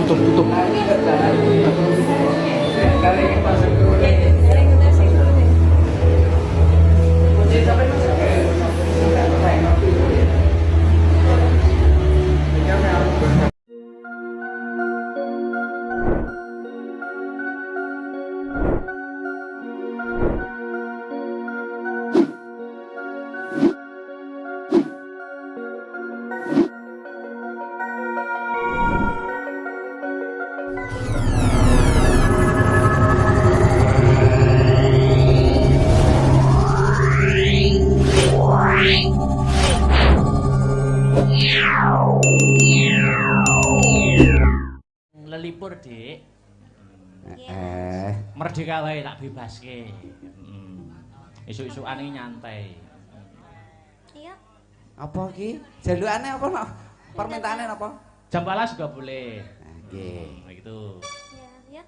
Tutup. Lelipur, Dik. Merdeka wae tak bebaske. Isuk-isukan iki nyantai. Iya. Apa ki? Jalukane apa no? Permintaane apa? Jam 12 juga boleh. Nggih. Gitu. Ya.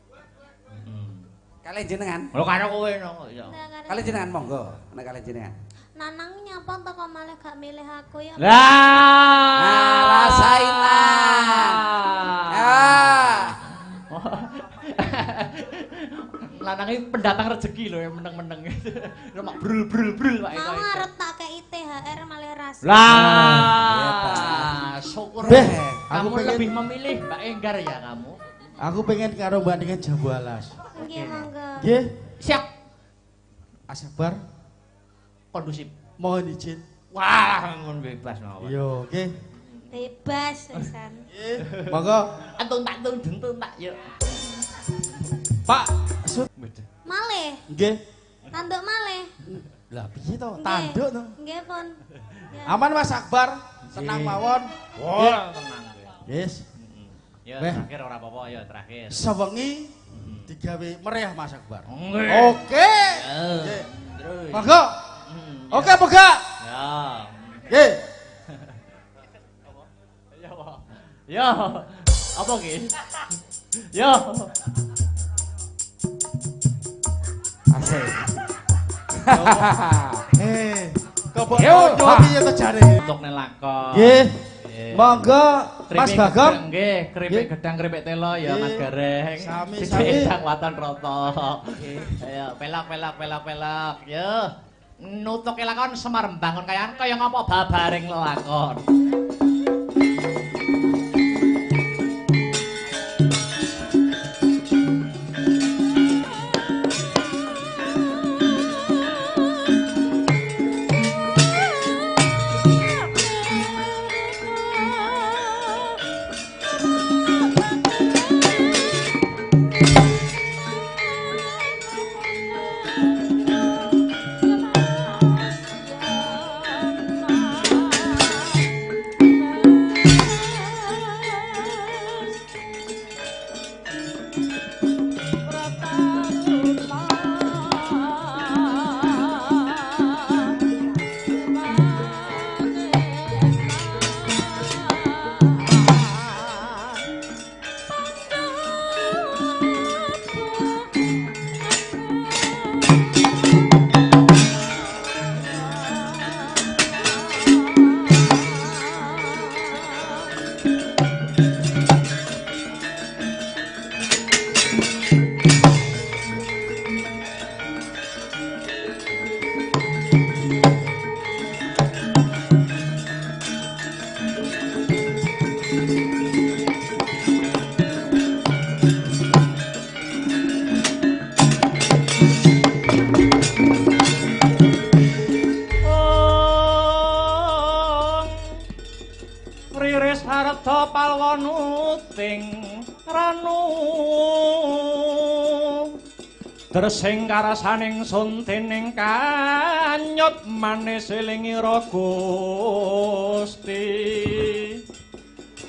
Kalian jenengan? Lho karo kowe no. Ya. Kalian jenengan monggo. Nek kalian jenengan. Nanang nyapa to kok malah gak milih aku ya. Lah, rasain lah. Lanang iki pendatang rezeki lho yang meneng-meneng. Mak brul-brul Pak. Mau arep tak kei THR malah rasa. Lah, syukur. Kamu lebih memilih Mbak Enggar ya kamu. Aku pengen karo bandingin Jambu Alas. Nggih, monggo. Nggih. Siap. Asabar. Kondusif. Mohon izin. Wah, ngono bebas mawon. Yo, oke. Bebas pisan. Nggih. Monggo. Antun tak dentun tak yo. Pak, Sut. Malih. Nggih. Tanduk malih. Lah piye to? Tanduk to. Nggih, Pun. Aman Mas Akbar. Tenang mawon. Wah, tenang kowe. Yes. Ya, terakhir ora apa-apa ya, terakhir. Sewengi digawe meriah Mas Akbar. Nggih. Oke. Nggih. Terus. Monggo. Oke, boga. Ya. Nggih. Ya, Pak. Ya. Apa ki? Ya. Asik. Kok piye to jare? Untuk nelakon. Nggih. Monggo Mas Bagong. Nggih, keripik gedang keripik telo ya Mas Gareng. Sami-sami. Gedang waton roto. Ayo pelak. Yo. Nutuke lakon Semar mbangun kaya ngapa babaring lelakon. Dresing karasaning sun dening kanyut manis elingira Gusti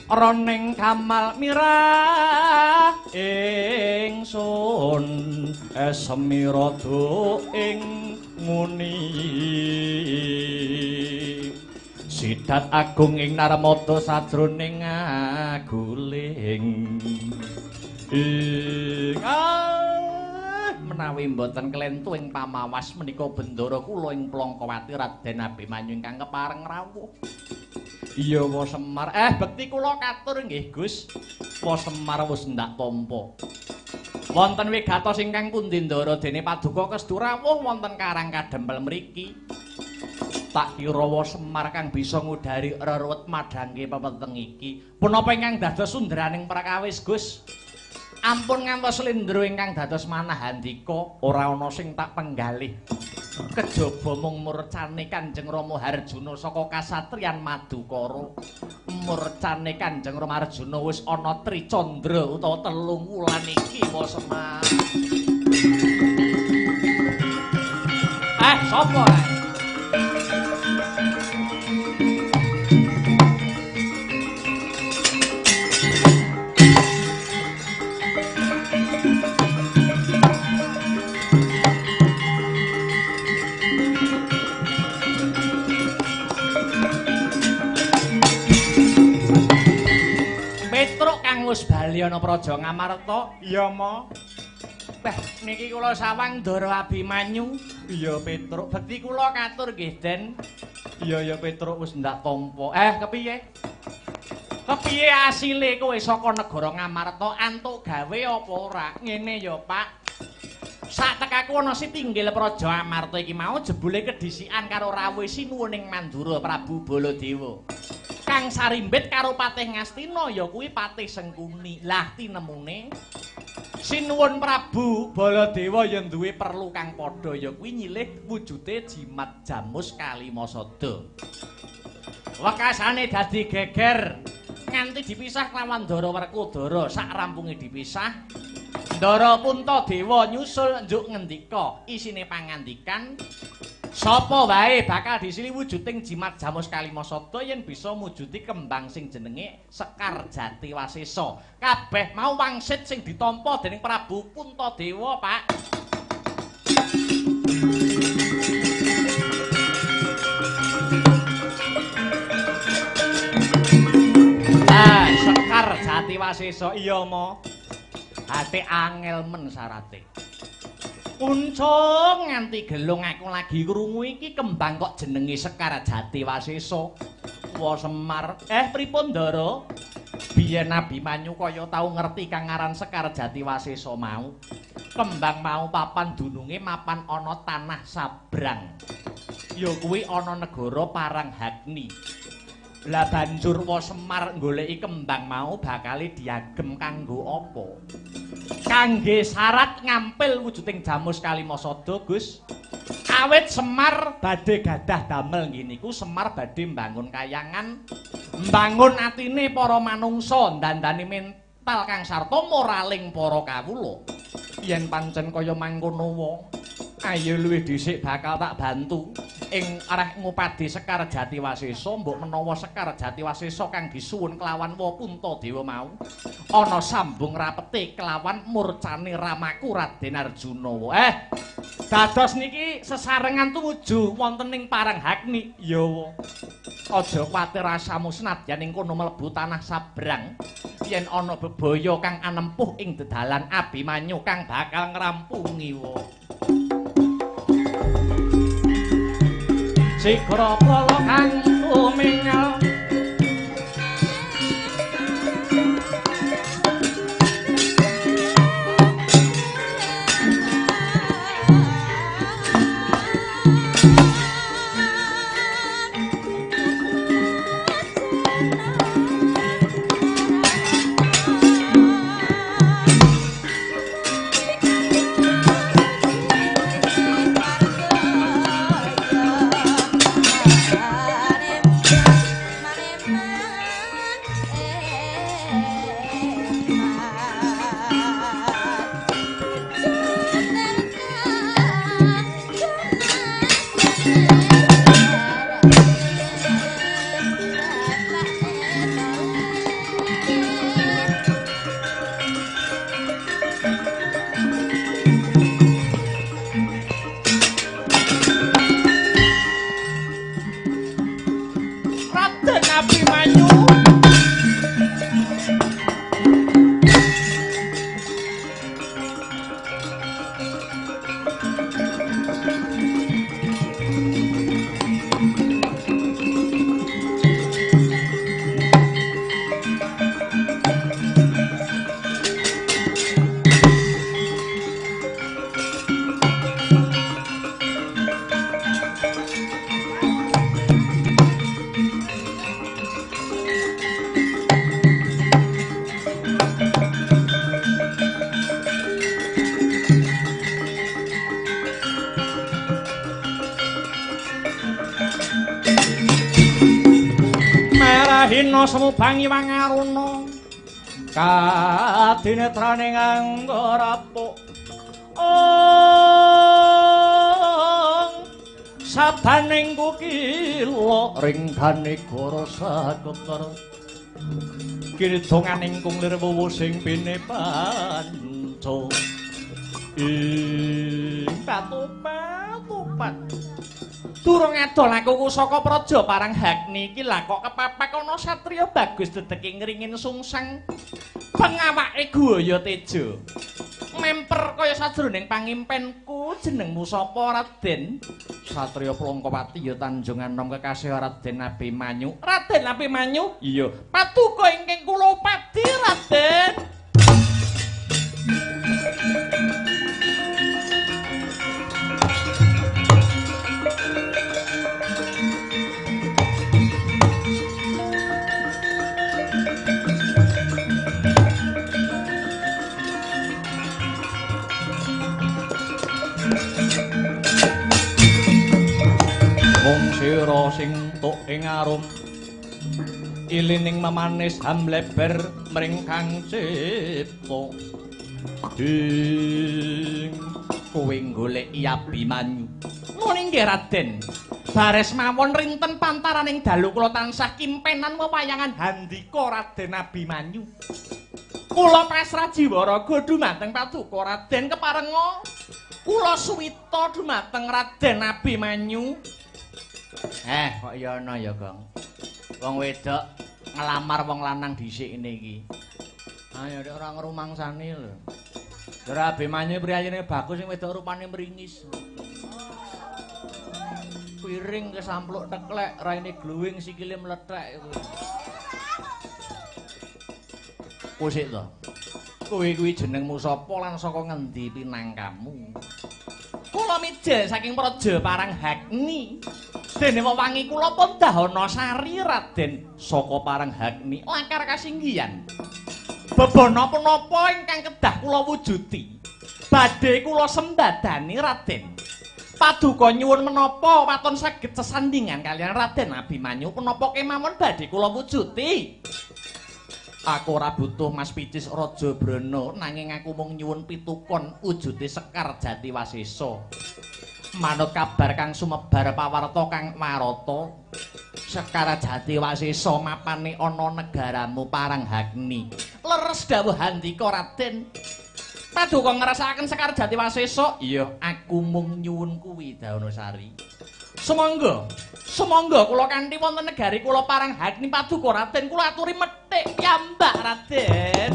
roning kamal mirah ingsun semira do ing muni sidat agung ing narmada sajroning aguling menawi mboten kelentu ing pamawas menika bendara kula ing Plongkowati Raden Abimanyu ingkang kepareng rawuh Iya Wa Semar. Bekti kula katur nggih Gus. Wa Semar wis ndak tampa. Wonten wigatos ingkang pundi ndara dene Paduka Kestu rawuh wonten Karang Kadempel mriki. Tak kira Wa Semar kang bisa ngudari reruwet madhangke pepeteng iki. Punapa ingkang dados sundraning prakawis Gus? Ampun ngantos slendro ingkang dados manah handika ora ana sing tak penggalih. Kejaba mung murcane Kanjeng Rama Harjuna saka kasatriyan Madukara. Murcane Kanjeng Rama Harjuna wis ana tricandra utawa 3 wulan iki Wa Semar. Sapa ae? Wis bali ana Praja Ngamarta. Iya, Ma. Niki kula sawang Ndara Abimanyu. Iya, Petruk. Bekti kula katur nggih, Den. Iya, Petruk wis ndak tampa. Kepiye? Kepiye asile kowe saka negara Ngamarta antuk gawe apa ora? Ngene ya, Pak. Sak tekaku ana Sitinggil Praja Amarta iki mau jebule kedhisikan karo rawuh sinuwuning Mandura Prabu Baladewa. Kang sarimbit karo Patih Ngastina ya kuwi Patih Sengkuni. Lah tinemune sinuwun Prabu Baladewa ya duwe perlu kang padha ya kuwi nyilih wujude jimat Jamus Kalimasada. Wekasane dadi geger nganti dipisah kelawan Ndara Werkudara. Sak rampunge dipisah Ndara Puntadewa nyusul njuk ngendika isine pangandikan sapa wae bakal disili wujuding jimat Jamus Kalimasada yen bisa mujudi kembang sing jenenge Sekar Jati Wasesa. Kabeh mau wangsit sing ditampa dening Prabu Puntadewa, Pak. Sekar Jati Wasesa iya, Ma. Ate angel men sarate. Kuncung nganti gelung aku lagi krungu iki kembang kok jenenge Sekar Jati Wasesa. Wa Semar, pripun Ndara? Biyen Abimanyu kaya tau ngerti kang aran Sekar Jati Wasesa mau. Kembang mau papan dununge mapan ana tanah sabrang. Ya kuwi ana negara Paranghagni. Lah banjur Wa Semar goleki kembang mau bakale diagem kanggo apa? Kangge syarat ngampil wujuding Jamus Kalimasada, Gus. Awit Semar badhe gadah damel nggih niku Semar badhe mbangun kayangan, mbangun atine para manungsa, ndandani mental kang sarta moraling para kawula. Yen pancen kaya mangkono wong, ayo luwih dhisik bakal tak bantu. Ing arah ngupadi Sekar Jati Wasesa, mbok menawa Sekar Jati Wasesa kang disuwun kelawan Wa Puntadewa mau ana sambung rapete kelawan murcane ramaku Raden Arjuna. Dados niki sesarengan tumuju wonten ing Paranghagni. Ya Wa. Aja kuwatir rasamu senadyan ing kono mlebu tanah sabrang. Yen ana bebaya kang anempuh ing dedalan Abimanyu kang bakal ngrampungi Wa. Sigra pala kang tumingal hina semubang iwang aruna kadinetrane nganggo rapuk sabaning kukila ringkane goro saketer kidonganing kunglir wuwu sing pinepanca patupat durung adol aku saka praja parang Hagni iki lah kok kepepek ana satriya bagus dedeke ngringin sungsang pengawake Guwaya Teja memper kaya sajroning pangimpenku jenengmu sapa Raden satriya Plongkowati ya Tanjung Anom kekasih Raden Abimanyu Raden Abimanyu iya paduka ingkang kula upadi Raden sira sing tuk ing arum ilining memanis hamleber mring kang cipta ding kowe golek Abimanyu nuwun inggih Raden bares mawon rinten pantaraning dalu kula tansah kimpenan wewayangan handika Raden Abimanyu kula pasrah jiwaraga dumateng paduka Raden keparenga kula suwita dumateng Raden Abimanyu. Kok ya ana ya, Gong. Wong wedok ngelamar wong lanang dhisik ngene iki. Ayo nek ora ngrumangsani lho. Dara Abimanyu priyayine bagus sing wedok rupane mringis. Piring kesampluk teklek, raine gluwing sikile mlethek kuwi. Kusik to. Kowe kuwi jenengmu sapa lan saka ngendi pinangkamu? Kula mijil saking praja parang Hagni. Dene wewangi kula Pandahana Sari Raden saka parang Hagni lakar kasinggihan. Bebana punapa ingkang kedah kula wujuti. Badhe kula sembadani Raden. Paduka nyuwun menapa waton saged sesandingan kaliyan Raden Abimanyu punapa kemawon badhe kula wujuti. Aku ora butuh Mas Picis Raja Brana nanging aku mung nyuwun pitukon wujude Sekar Jatiwasesa. Manut kabar kang sumebar pawarta kang marata, Sekar Jatiwasesa mapane ana negaramu parang Hagni. Leres dawuh handika Raden. Paduka ngrasakaken Sekar Jatiwasesa, iya aku mung nyuwun kuwi Daunasari. Sumangga kula kanthi wonten negari kula parang Hagni paduka Raden kula aturi methik piyambak Raden.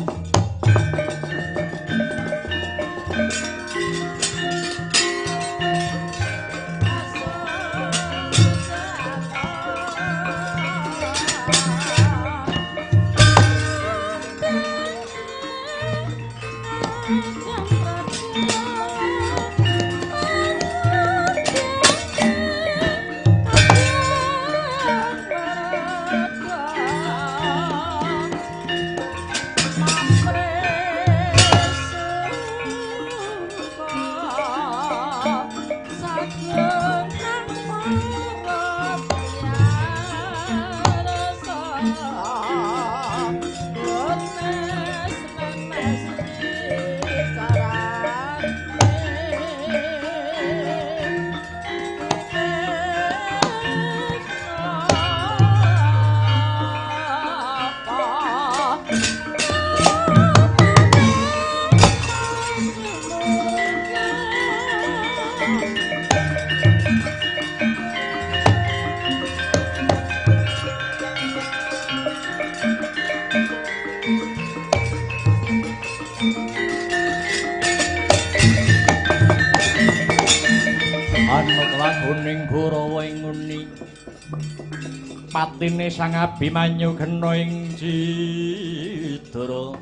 Patine Sang Abimanyu kena ing Cidara.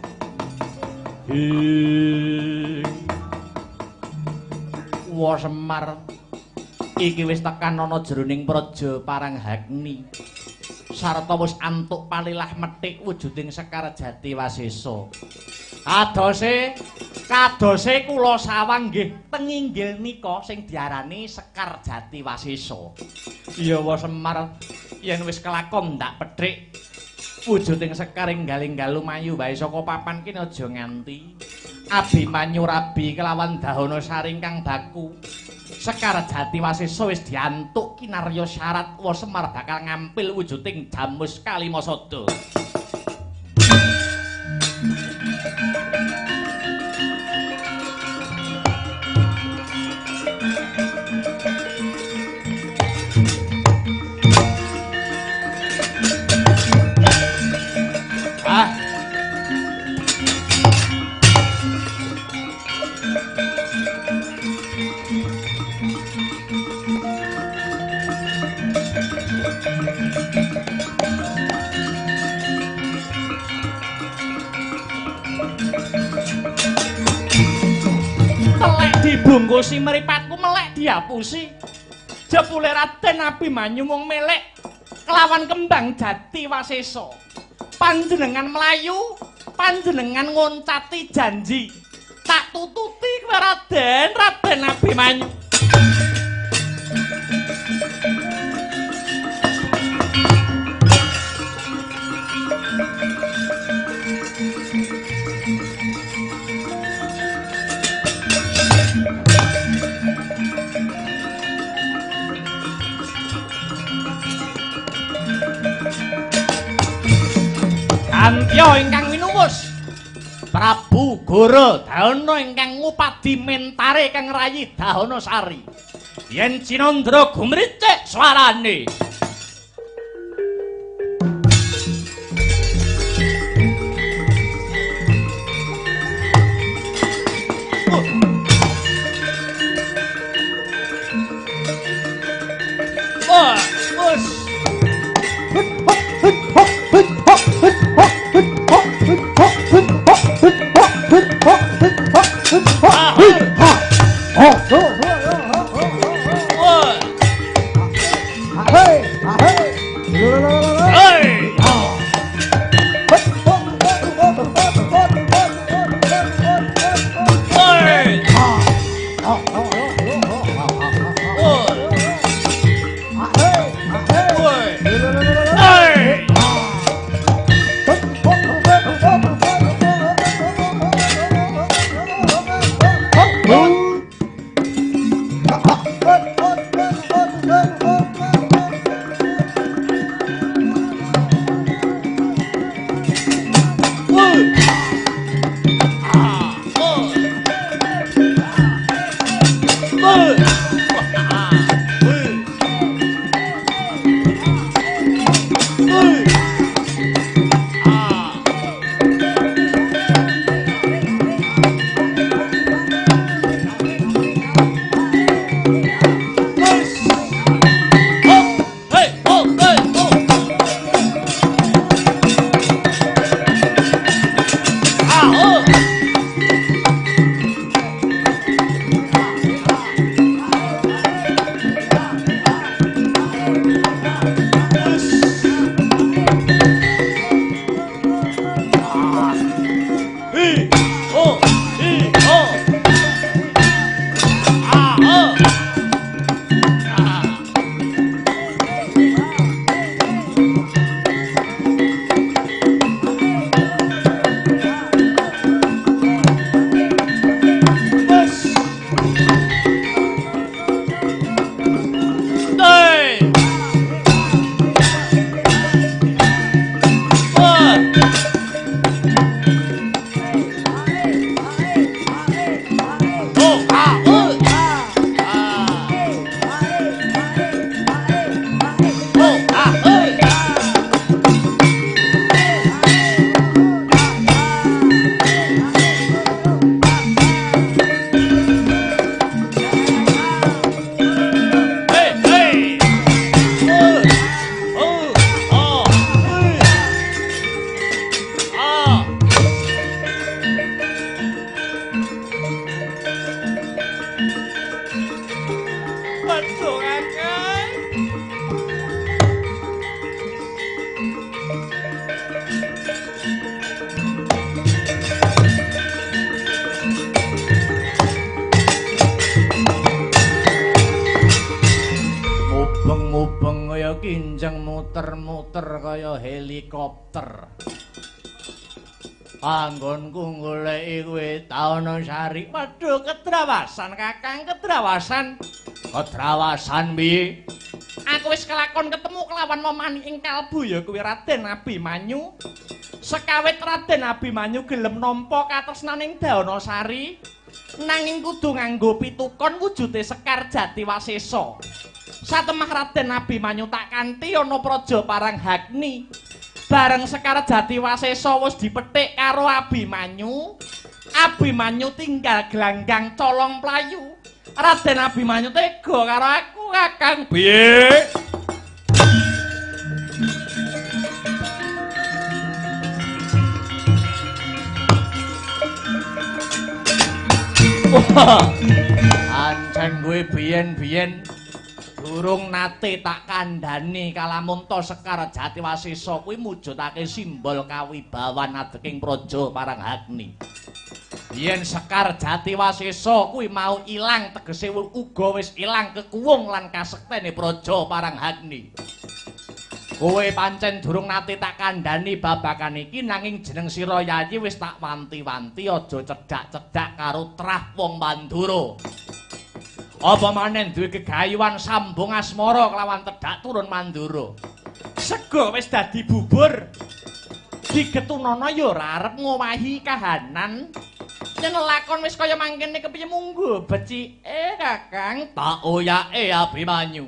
Wa Semar iki wis tekan ana jroning praja parang Hagni. Sarta wis antuk palilah methik wujuding Sekar Jatiwasesa. Kadose kula sawang nggih tenginggil nika sing diarani Sekar Jatiwasesa. Iya Wa Semar yen wis kelakon ndak pethik wujuding Sekar enggal-enggal lumayu wae saka papan kene aja nganti Abimanyu rabi kelawan Dahana Sari kang baku. Sekar Jati Wasesa wis diantuk kinarya syarat wa Semar bakal ngampil wujuding Jamus Kalimasada. Dibungkusi mripatku melek diapusi. Jebule Raden Abimanyu mung melek kelawan kembang Jati Wasesa. Panjenengan mlayu, panjenengan ngoncati janji. Tak tututi kowe Raden Abimanyu. Antya ingkang winuwus Prabu Gorodana ingkang ngupadi mentare kang rayi Dahana Sari yen Cinandra gumricik swarane enjeng muter-muter kaya helikopter. Anggonku goleki kowe taono sari. Waduh, kedrawasan Kakang, kedrawasan. Kedrawasan piye? Aku wis kelakon ketemu kelawan momani ing kalbu ya kuwi Raden Abimanyu. Sekawit Raden Abimanyu gelem nampa katresnaning Daonosari, nanging kudu nganggo pitukon wujude Sekar Jatiwasesa. Satemah Raden Abimanyu tak kanthi ana praja Paranghagni. Bareng Sekar Jatiwasesa wis dipethik karo Abimanyu, Abimanyu tinggal glanggang colong playu. Raden Abimanyu tega karo aku Kakang piye? Ancen kuwi biyen-biyen durung nate tak kandhani kalamun to Sekar Jatiwasesa kuwi mujudake simbol kawibawan adeking praja Paranghagni. Yen Sekar Jatiwasesa kuwi mau ilang tegese uga wis ilang kekuwung lan kasektene praja Paranghagni. Kowe pancen durung nate tak kandhani babagan iki nanging jeneng sira Yayi wis tak wanti-wanti aja cedhak-cedhak karo trah wong Mandura. Apa maneh duwe gegayuhan sambung asmara kelawan tedhak turun Mandura. Sega wis dadi bubur. Digetunana ya ora arep ngowahi kahanan. Yen lakon wis kaya mangkene kepiye munggo becike Kakang tak oyake Abimanyu.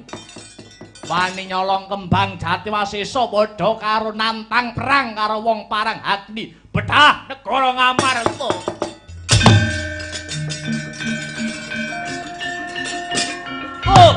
Wani nyolong kembang Jatiwasesa padha karo nantang perang karo wong Paranghagni. Bedah negara Ngamarta. Oh.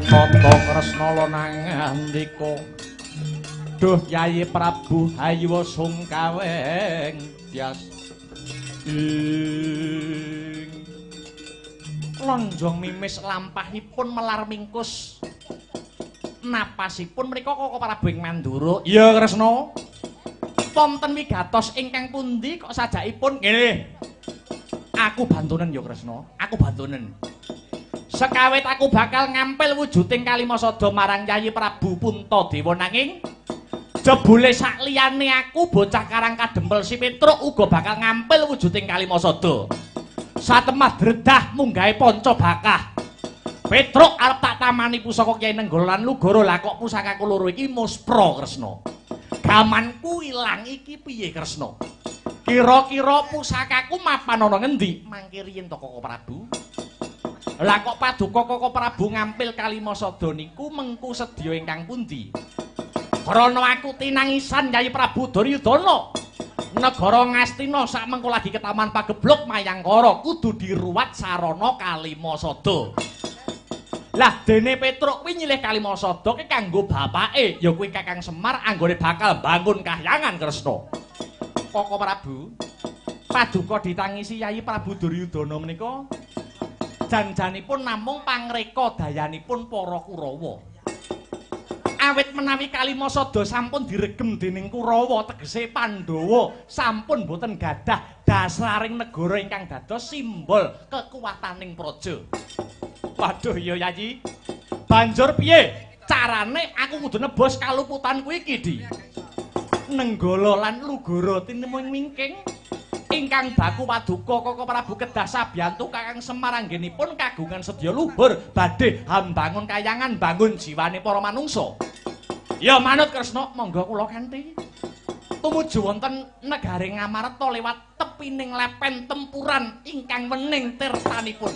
Tata Kresna nangandika Duh Yayi Prabu Hayuwa Sungkaweng Tyas lonjong mimis lampahipun melar mingkus napasipun mriku kok Prabu ing Mandura. Iya Kresna. Wonten wigatos ingkang pundi kok sajakipun nggih. Aku bantunen ya Kresna. Aku bantunen. Sekawit aku bakal ngampil wujuding Kalimasada marang Yayi Prabu Puntadewa nanging jebule sakliyane aku bocah Karang Kadempel si Petruk uga bakal ngampil wujuding Kalimasada. Satemah dredah munggahe panca bakah. Petruk arep tak tamani pusaka Kyai Nenggala lan Lugara lah kok pusakaku loro iki muspra Kresna. Gamanku ilang iki piye Kresna? Kira-kira pusakaku mapan ana ngendi? Mangke riyen to Koko Prabu. Lah kok paduka Koko Prabu ngampil Kalimasada niku mengku sedya ingkang pundi? Krana aku tinangisan Yayi Prabu Duryudana. Negara Ngastina sak mengko lagi ketaman pageblok Mayangkara kudu diruwat sarana Kalimasada. Lah dene Petruk kuwi nyilih Kalimasada ki kanggo bapake ya kuwi Kakang Semar anggone bakal bangun kahyangan Kresna. Koko Prabu, paduka ditangisi Yayi Prabu Duryudana menika janjanipun namung pangreka dayanipun para Kurawa. Awit menawi Kalimasada sampun diregem dening Kurawa tegese Pandhawa sampun boten gadah dasaring negara ingkang dados simbol kekuwataning praja. Waduh ya Yayi. Banjur piye carane aku kudu nebos kaluputan kuwi iki Di? Nenggala lan Lugara tinemung mingking ingkang baku paduka Koko Prabu kedah sabiyantu Kakang Semar anggenipun kagungan sedya luhur badhe hambangun kayangan bangun jiwane para manungsa. Ya manut Kresna, monggo kula kanthi tumuju wonten negare Ngamarta liwat tepining lepen tempuran ingkang wening tirtanipun.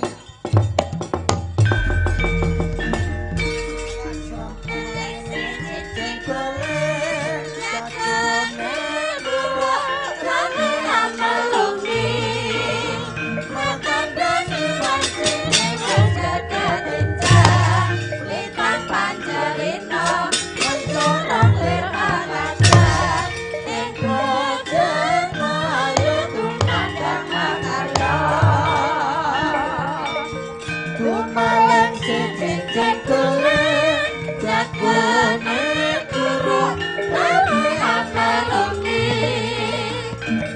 Dumalang sejeng kulit Jakune guru Lalu amalungi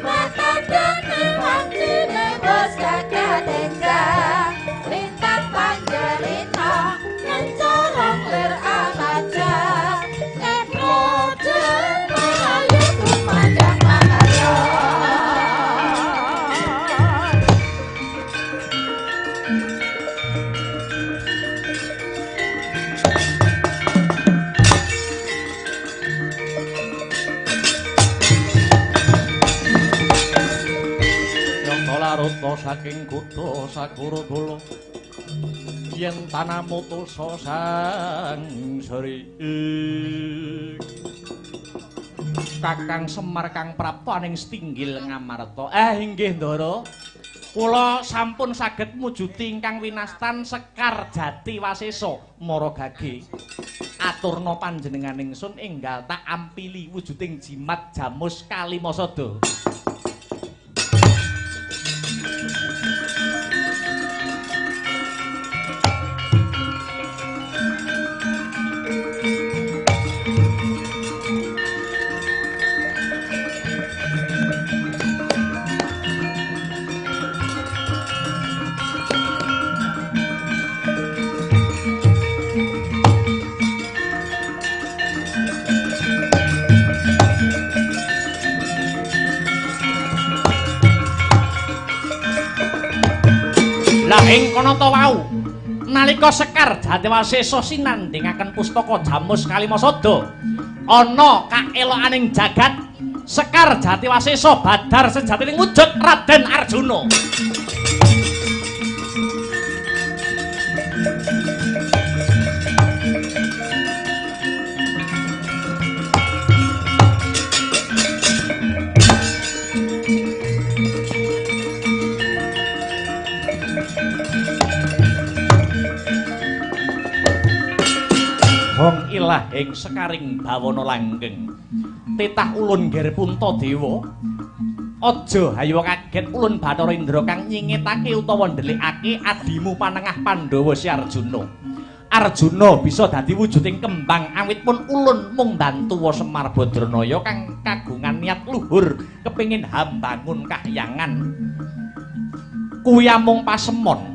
Mata dene wajine bos kakak denjang Lintang panjerino Ngencorong lir amaja Ngeprojen Melayu kumandang mahayo Larutno saking kutha Sakuradala yen tanah mutusa sang sri Kakang Semar kang prapta ning Stinggil Ngamarta inggih Ndara kula sampun saged mujuti ingkang winastan Sekar Jati Wasesa Mara Gage aturna panjenengan ingsun enggal tak ampili wujuding jimat Jamus Kalimasada ing kono ta wau nalika Sekar Jatiwasesa sinandhingaken pustaka Jamus Kalimasada ana kaelokaning jagat Sekar Jatiwasesa badar sejatining wujud Raden Arjuna Hong ilah ing sekaring bawana langgeng titah ulun ger Puntadewa aja hayo kaget ulun Bathara Indra kang nyingetake utawa ndelikake adimu panengah Pandhawa si Arjuna Arjuna bisa dadi wujuding kembang awit pun ulun mung bantu Semar Badranaya kang kagungan niat luhur kepingin hambangun kahyangan kuwi amung pasemon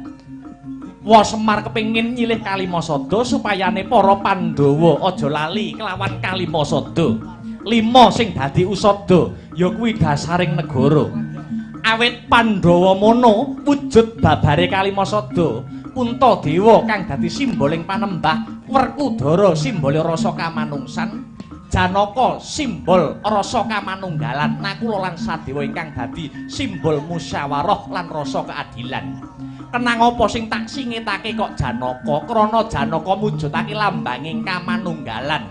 Semar kepingin nyilih Kalimasada supayane para Pandhawa aja lali kelawan Kalimasada. 5 sing dadi usada ya kuwi dasaring negara. Awit Pandhawa mono wujud babare Kalimasada, Puntadewa kang dadi simboling panembah, Werkudara simbole rasa kamanungsan, Janaka simbol rasa kamanunggalan, Nakula lan Sadewa ingkang dadi simbol musyawarah lan rasa keadilan. Kenang apa sing tak singetake kok Janaka krana Janaka mujudake lambanging kamanunggalan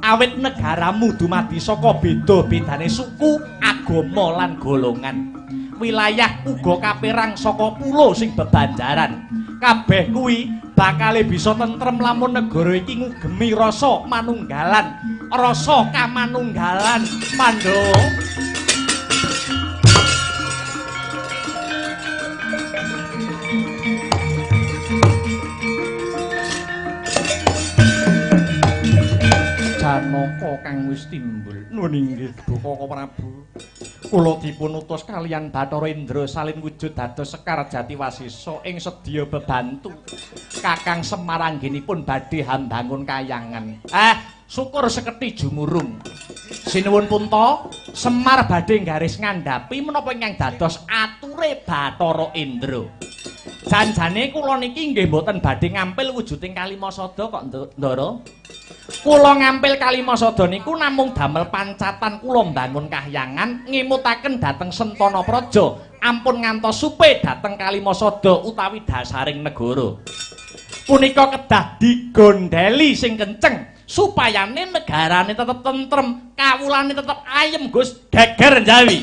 awit negaramu dumadi saka beda-bedane suku agama lan golongan wilayah uga kapérang saka pulo sing bebanjaran kabeh kuwi bakale bisa tentrem lamun negara iki ngugemi rasa manunggalan rasa kamanunggalan Pandhawa Janaka kang wis timbul nuwun inggih Baka Prabu kula dipun utus kaliyan Bathara Indra salin wujud dados Sekar Jatiwasesa ing sedya bebantu Kakang Semar anggenipun badhe hambangun kayangan syukur seketi jumurung sinuwun punta Semar badhe garis ngandhapi menapa ingkang dados ature Bathara Indra janjane kula niki nggih mboten badhe ngampil wujuding Kalimasada kok Ndara kula ngampil Kalimasada niku namung damel pancatan kula mbangun kahyangan ngimutaken dhateng Sentana Praja ampun ngantos supe dhateng Kalimasada utawi dasaring negara punika kedah digondheli sing kenceng supayane negarane tetep tentrem kawulane tetep ayem Gus geger njawi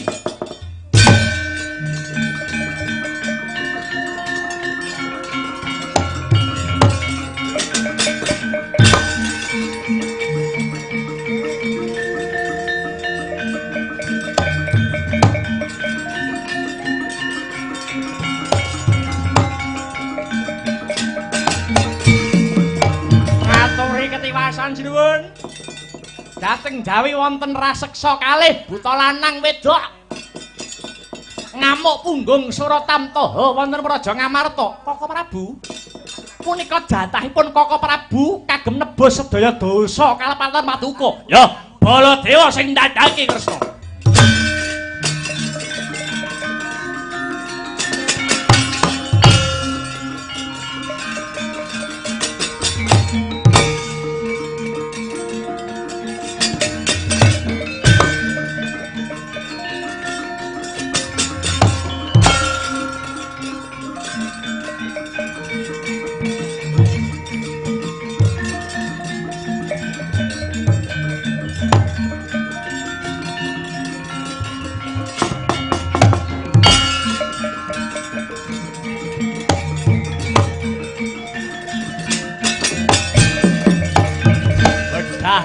Sinuwun. Dhateng Jawi wonten raseksa kalih buta lanang wedok. Ngamuk punggung Suratamtaha wonten Praja Ngamarta. Koko Prabu. Punika jatahipun Koko Prabu kagem nebus sedaya dosa kalepatan Paduka. Ya, Baladewa sing ndadake Kresna.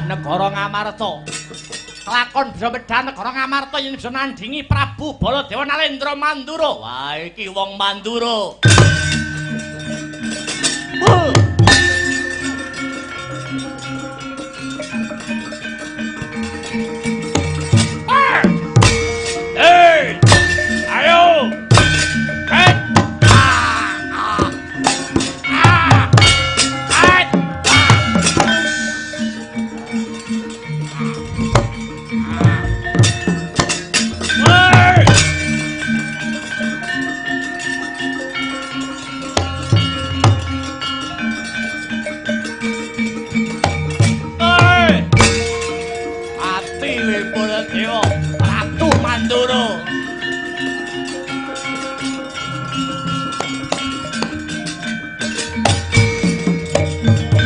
Negara Ngamarta. Kelakon bisa bedah negara Ngamarta yen bisa nandhingi Prabu Baladewa Nalendra Mandura. Wah, iki wong Mandura. Ayo. Ratu Mandura.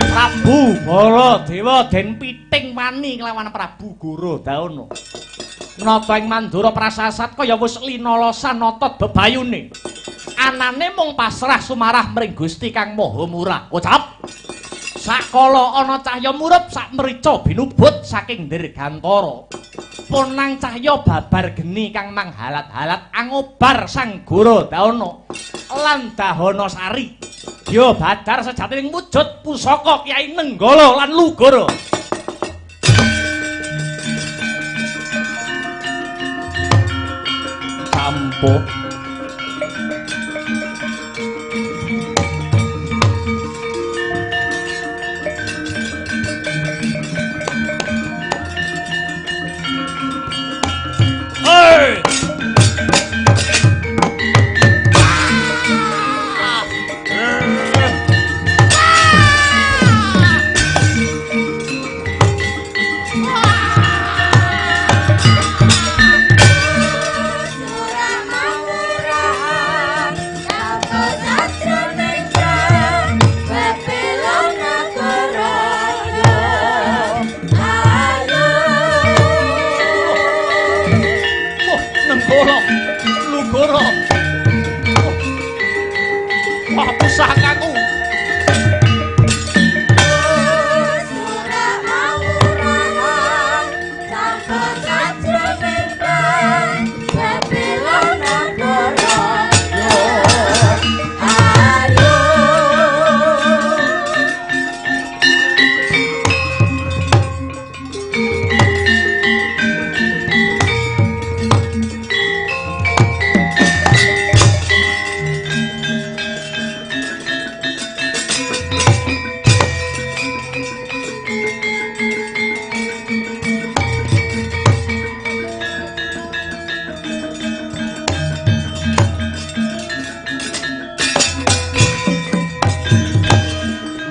Prabu Baladewa den piting wani kelawan Prabu Gorodana. Nata ing Mandura prasasat kaya wis linalosan notot bebayune. Anane mung pasrah sumarah mring Gusti Kang Maha Murah. Ucap. Sakala ana cahya murup sak mrica binubut saking dirgantara. Ponang cahya babar geni kang manghalat-halat angobar Sang Gorodana lan Dahana Sari. Ya badar sejatining wujud pusaka Kyai Nenggala lan Lugara. Sampun. Lugara. Wah, pusakaku.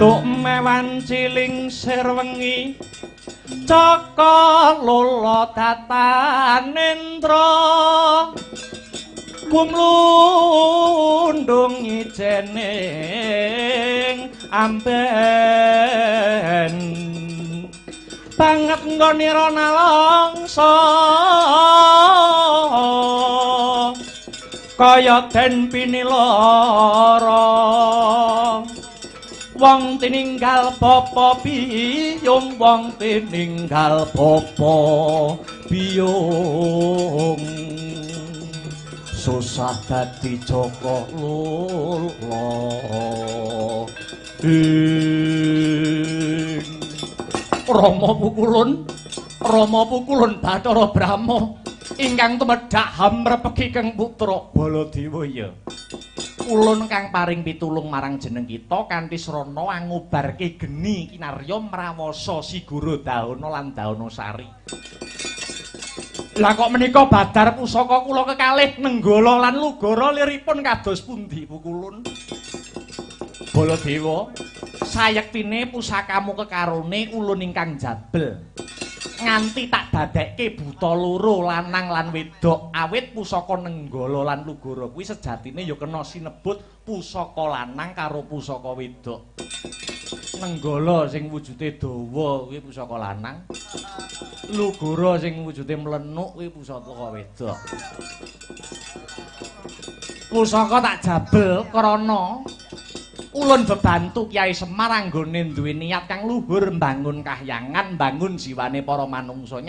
Tuk mewan ciling sir wengi Caka lula datanendra Gumlundung ijening amben Banget nggonira nalangsa Kaya den pinilara Wong tininggal bapa biyung wong tininggal bapa biyung susah dadi Jaka Lula Rama Pukulun Bathara Brahma ingkang tumedhak hamrepeki kang putra Baladewa ya. Ulun kang paring pitulung marang jeneng kita kanthi srana ngubarke geni kinarya mrawasa Sigura Dahana lan Dahanasari. Lah kok menika badar pusaka kula kekalih Nenggala lan Lugara liripun kados pundi Pukulun? Baladewa, sayektine pusakamu kekarone ulun ingkang jabel. Nganti tak dadekke buta loro lanang lan wedok awit pusaka Nenggala lan Lugara kuwi sejatine ya kena sinebut pusaka lanang karo pusaka wedok. Nenggala sing wujude dawa kuwi pusaka lanang. Lugara sing wujude mlenuk kuwi pusaka wedok. Pusaka tak jabel krana ulun bebantu Kyai Semar anggone duwe niat kang luhur mbangun kahyangan, mbangun jiwane para manungsa.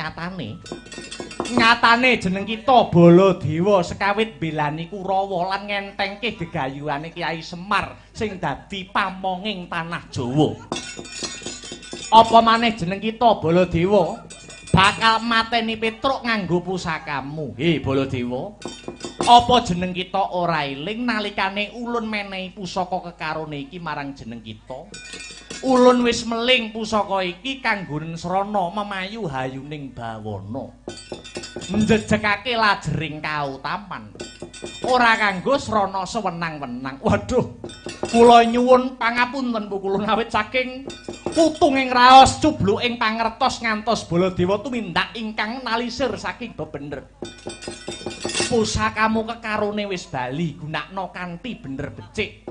Nyatane jeneng kita Baladewa sekawit belani Kurawa lan ngentengke gegayuhane Kyai Semar sing dadi pamonging tanah Jawa. Apa maneh jeneng kita Baladewa bakal mateni Petruk nganggo pusakamu. Baladewa, apa jeneng kita ora eling nalikane ulun menehi pusaka kekarone iki marang jeneng kita? Ulun wis meling pusaka iki kanggo srana memayu hayuning bawana. Njejekake lajering kautaman. Ora kanggo srana sewenang-wenang. Waduh, kula nyuwun pangapunten Pukulun awit saking putunging raos cubluking pangertos ngantos Baladewa tumindak ingkang nalisir saking bebener. Pusakamu kekarone wis bali gunakno kanthi bener becik.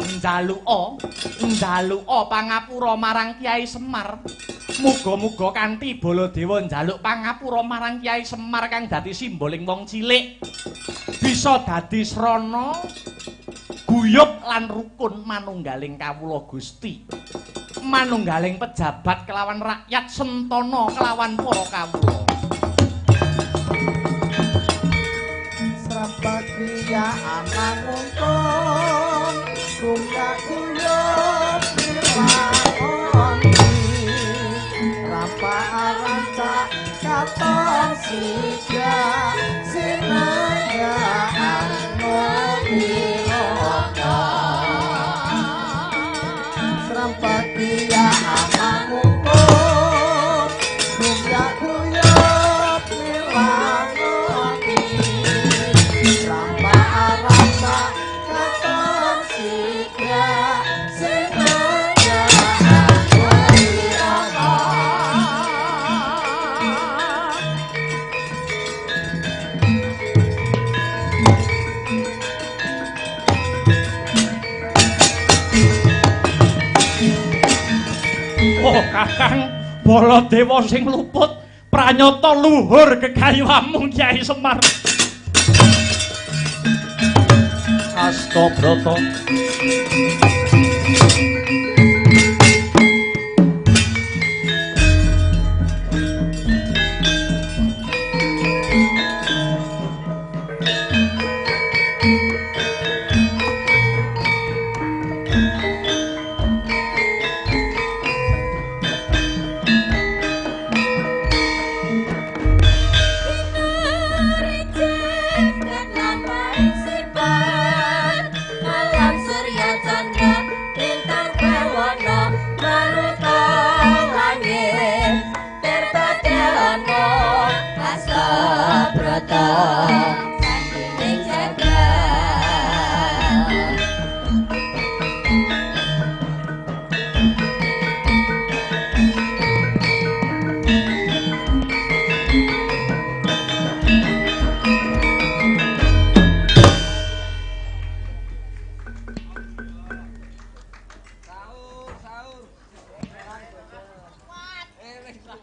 Njaluka pangapura marang Kyai Semar. Muga-muga kanthi Baladewa njaluk pangapura marang Kyai Semar kang dadi simboling wong cilik bisa dadi srana guyub lan rukun manunggaling kawula Gusti. Manunggaling pejabat kelawan rakyat sentana kelawan para kawula. Srapakia anak ngungkung guyub dilakoni Rapa aranca katon siga sinayaan mobiloko Srapakia anak ngungkung guyub dilakoni Rapa aranca katon siga sinayaan mobiloko Oh Kakang Baladewa sing luput pranyata luhur gegayuhanmu Kyai Semar. Astabrata